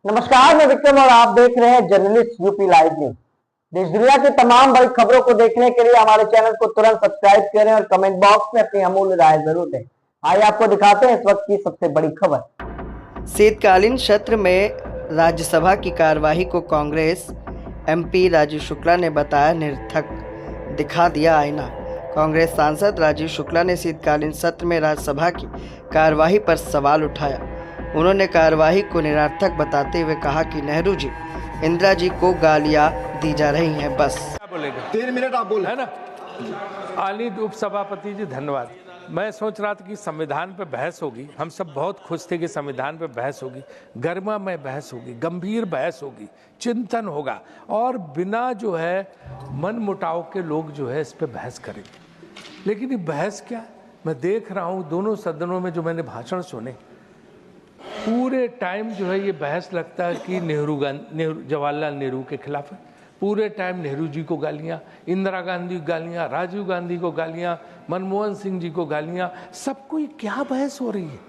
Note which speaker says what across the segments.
Speaker 1: नमस्कार, मैं विक्रम और आप देख रहे हैं जर्नलिस्ट यूपी लाइव न्यूज। देश दुनिया की तमाम बड़ी खबरों को देखने के लिए हमारे चैनल को तुरंत सब्सक्राइब करें और कमेंट बॉक्स में अपनी अमूल्य राय जरूर दें। आइए आपको दिखाते हैं इस वक्त की सबसे बड़ी खबर।
Speaker 2: शीतकालीन सत्र में राज्यसभा की कार्यवाही को कांग्रेस एमपी राजीव शुक्ला ने बताया निरर्थक, दिखा दिया आईना। कांग्रेस सांसद राजीव शुक्ला ने शीतकालीन सत्र में राज्यसभा की कार्यवाही पर सवाल उठाया। उन्होंने कार्यवाही को निरर्थक बताते हुए कहा कि नेहरू जी, इंदिरा जी को गालियां दी जा रही हैं। बस
Speaker 3: 3 मिनट आप बोले
Speaker 4: है ना। आली उप सभापति जी धन्यवाद। मैं सोच रहा था कि संविधान पे बहस होगी, हम सब बहुत खुश थे कि संविधान पे बहस होगी, गर्मा में बहस होगी, गंभीर बहस होगी, चिंतन होगा और बिना जो है मन मुटाव के लोग जो है इस पे बहस करेंगे। लेकिन ये बहस क्या, मैं देख रहा हूँ दोनों सदनों में जो मैंने भाषण सुने, पूरे टाइम जो है ये बहस लगता है कि जवाहरलाल नेहरू के खिलाफ है। पूरे टाइम नेहरू जी को गालियाँ, इंदिरा गांधी को गालियाँ, राजीव गांधी को गालियाँ, मनमोहन सिंह जी को गालियाँ, सबको ये क्या बहस हो रही है।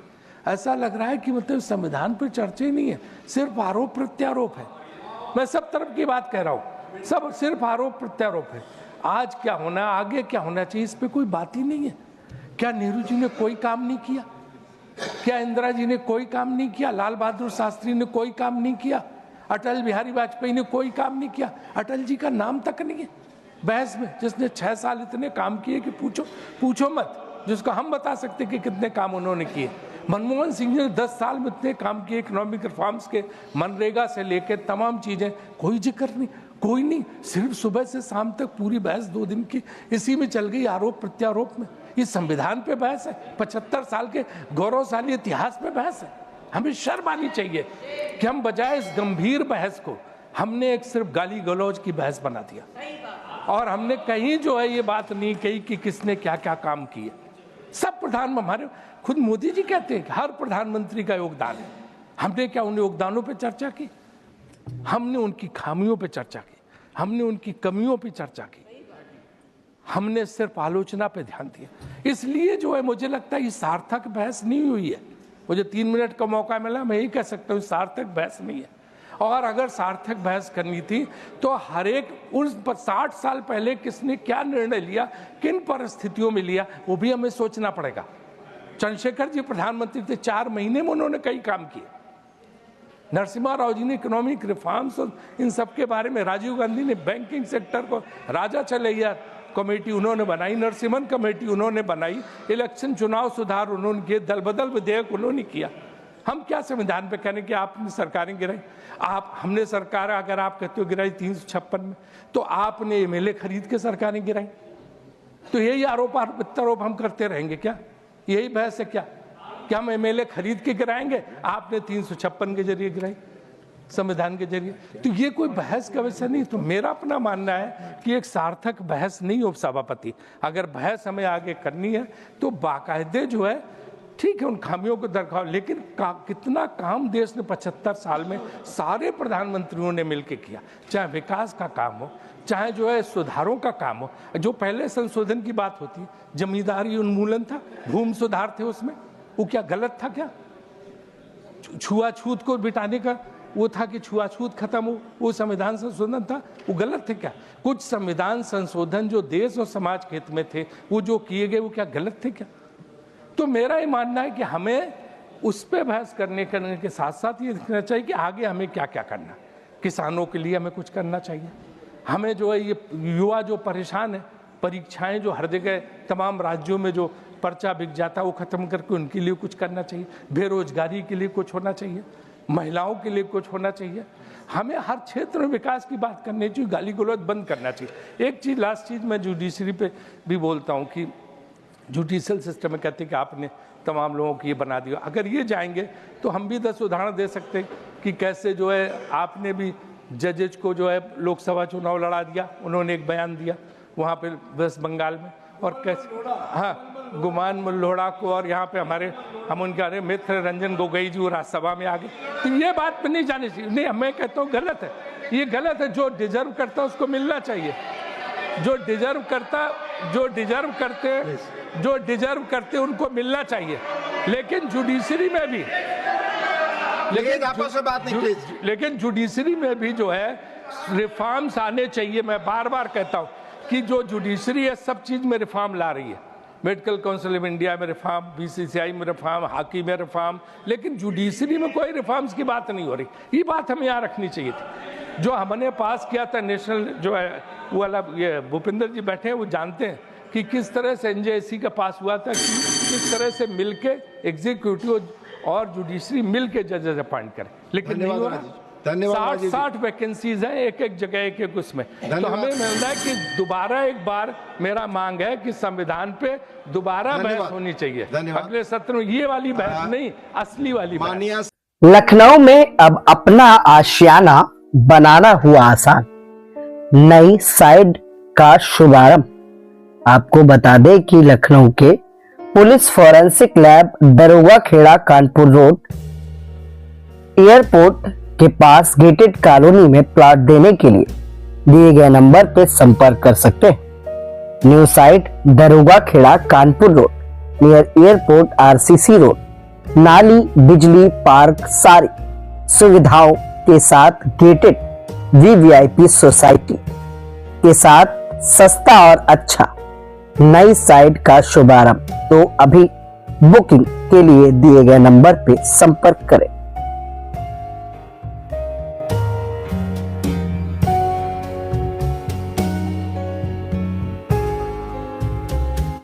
Speaker 4: ऐसा लग रहा है कि मतलब संविधान पर चर्चा ही नहीं है, सिर्फ आरोप प्रत्यारोप है। मैं सब तरफ की बात कह रहा हूँ, सब सिर्फ आरोप प्रत्यारोप है। आज क्या होना, आगे क्या होना चाहिए, इस पर कोई बात ही नहीं है। क्या नेहरू जी ने कोई काम नहीं किया? क्या इंदिरा जी ने कोई काम नहीं किया? लाल बहादुर शास्त्री ने कोई काम नहीं किया? अटल बिहारी वाजपेयी ने कोई काम नहीं किया? अटल जी का नाम तक नहीं है बहस में, जिसने 6 साल इतने काम किए कि पूछो मत, जिसको हम बता सकते कि कितने काम उन्होंने किए। मनमोहन सिंह ने 10 साल में इतने काम किए, इकोनॉमिक रिफॉर्म्स के, मनरेगा से लेकर तमाम चीजें, कोई जिक्र नहीं, कोई नहीं। सिर्फ सुबह से शाम तक पूरी बहस 2 दिन की इसी में चल गई, आरोप प्रत्यारोप में। ये संविधान पे बहस है, 75 साल के गौरवशाली इतिहास पे बहस है। हमें शर्म आनी चाहिए कि हम बजाय इस गंभीर बहस को हमने एक सिर्फ गाली गलौज की बहस बना दिया और हमने कहीं जो है ये बात नहीं कही कि किसने क्या क्या काम किए। सब प्रधानमंत्री, हमारे खुद मोदी जी कहते हैं कि हर प्रधानमंत्री का योगदान है। हमने क्या उन योगदानों पे चर्चा की? हमने उनकी खामियों पे चर्चा की, हमने उनकी कमियों पे चर्चा की, हमने सिर्फ आलोचना पे ध्यान दिया। इसलिए जो है मुझे लगता है ये सार्थक बहस नहीं हुई है। मुझे 3 मिनट का मौका मिला, मैं यही कह सकता हूँ सार्थक बहस नहीं है। और अगर सार्थक बहस करनी थी तो हर एक उस 60 साल पहले किसने क्या निर्णय लिया, किन परिस्थितियों में लिया, वो भी हमें सोचना पड़ेगा। चंद्रशेखर जी प्रधानमंत्री थे, 4 महीने में उन्होंने कई काम किए। नरसिम्हा राव जी ने इकोनॉमिक रिफॉर्म्स और इन सब के बारे में, राजीव गांधी ने बैंकिंग सेक्टर को, राजा चलैया कमेटी उन्होंने बनाई, नरसिम्हन कमेटी उन्होंने बनाई, इलेक्शन चुनाव सुधार उन्होंने किए, दल बदल विधेयक उन्होंने किया। हम क्या संविधान पे कहने कि आपने सरकारें गिराई? हमने सरकार, अगर आप कहते हो गिराई 356 में, तो आपने एमएलए खरीद के सरकारें गिराई। तो यही आरोप प्रत्यारोप हम करते रहेंगे क्या? यही बहस है क्या कि हम एमएलए खरीद के गिराएंगे? आपने 356 के जरिए गिराई, संविधान के जरिए। तो ये कोई बहस का विषय नहीं। तो मेरा अपना मानना है कि एक सार्थक बहस नहीं उप सभापति। अगर बहस हमें आगे करनी है तो बाकायदे जो है, ठीक है उन खामियों को दरखाओ, लेकिन कितना काम देश ने 75 साल में सारे प्रधानमंत्रियों ने मिलकर किया, चाहे विकास का काम हो, चाहे जो है सुधारों का काम हो। जो पहले संशोधन की बात होती है, जमींदारी उन्मूलन था, भूमि सुधार थे, उसमें वो क्या गलत था? क्या छुआछूत को बिटाने का वो था कि छुआछूत खत्म हो, वो संविधान संशोधन था, वो गलत थे क्या? कुछ संविधान संशोधन जो देश और समाज के हित में थे, वो जो किए गए, वो क्या गलत थे क्या? तो मेरा ये मानना है कि हमें उस पर बहस करने के साथ साथ ये देखना चाहिए कि आगे हमें क्या क्या करना। किसानों के लिए हमें कुछ करना चाहिए। हमें जो है ये युवा जो परेशान है, परीक्षाएं जो हर जगह तमाम राज्यों में जो पर्चा बिक जाता है वो खत्म करके उनके लिए कुछ करना चाहिए। बेरोजगारी के लिए कुछ होना चाहिए, महिलाओं के लिए कुछ होना चाहिए। हमें हर क्षेत्र में विकास की बात करनी चाहिए, गाली गलौज बंद करना चाहिए। एक चीज़, लास्ट चीज़, मैं जुडिशरी पे भी बोलता हूँ कि जुडिशल सिस्टम में कहते हैं कि आपने तमाम लोगों को ये बना दिया। अगर ये जाएंगे तो हम भी 10 उदाहरण दे सकते हैं कि कैसे जो है आपने भी जजेज को जो है लोकसभा चुनाव लड़ा दिया। उन्होंने एक बयान दिया वहाँ पे वेस्ट बंगाल में, और कैसे, हाँ, गुमान मुल्लोड़ा को, और यहाँ पे हम उनके मित्र रंजन गोगोई जी राज्यसभा में आ गए। तो ये बात पे नहीं जानी चाहिए। नहीं, मैं कहता हूँ गलत है, ये गलत है। जो डिजर्व करता है उसको मिलना चाहिए, जो डिजर्व करते उनको मिलना चाहिए। लेकिन जुडिशरी में भी
Speaker 3: लेकिन आपस में बात नहीं प्लीज।
Speaker 4: लेकिन जुडिशरी में भी जो है रिफॉर्म्स आने चाहिए। मैं बार बार कहता हूं कि जो जुडिशरी है सब चीज में रिफॉर्म ला रही है। मेडिकल काउंसिल ऑफ इंडिया में रिफॉर्म, बीसीसीआई में रिफॉर्म, हॉकी में रिफॉर्म, लेकिन जुडिशरी में कोई रिफॉर्म्स की बात नहीं हो रही। ये बात हमें यहाँ रखनी चाहिए थी। जो हमने पास किया था नेशनल जो है वो वाला, ये भूपेंद्र जी बैठे हैं वो जानते हैं कि किस तरह से एनजेएससी का पास हुआ था, कि किस तरह से मिलके एग्जीक्यूटिव और जुडिशरी मिलके जजेस अपॉइंट करें, लेकिन नहीं हुआ।
Speaker 3: धन्यवाद।
Speaker 4: 60 वैकेंसीज हैं एक एक जगह एक एक उसमें। तो हमें मिलता है कि दोबारा एक बार मेरा मांग है कि संविधान पे दोबारा बहस होनी चाहिए अगले सत्र में। ये वाली बहस नहीं, असली वाली बहस।
Speaker 1: लखनऊ में अब अपना आशियाना बनाना हुआ आसान, नई साइड का शुभारंभ। आपको बता दें कि लखनऊ के पुलिस फॉरेंसिक लैब दरोगा खेड़ा कानपुर रोड एयरपोर्ट के पास गेटेड कॉलोनी में प्लॉट देने के लिए दिए गए नंबर पर संपर्क कर सकते हैं। New site Daroga Khera Kanpur road near airport RCC road, नाली, बिजली, पार्क, सारी सुविधाओं के साथ गेटेड वीवीआईपी सोसाइटी के साथ सस्ता और अच्छा नई साइट का शुभारंभ। तो अभी बुकिंग के लिए दिए गए नंबर पे संपर्क करें।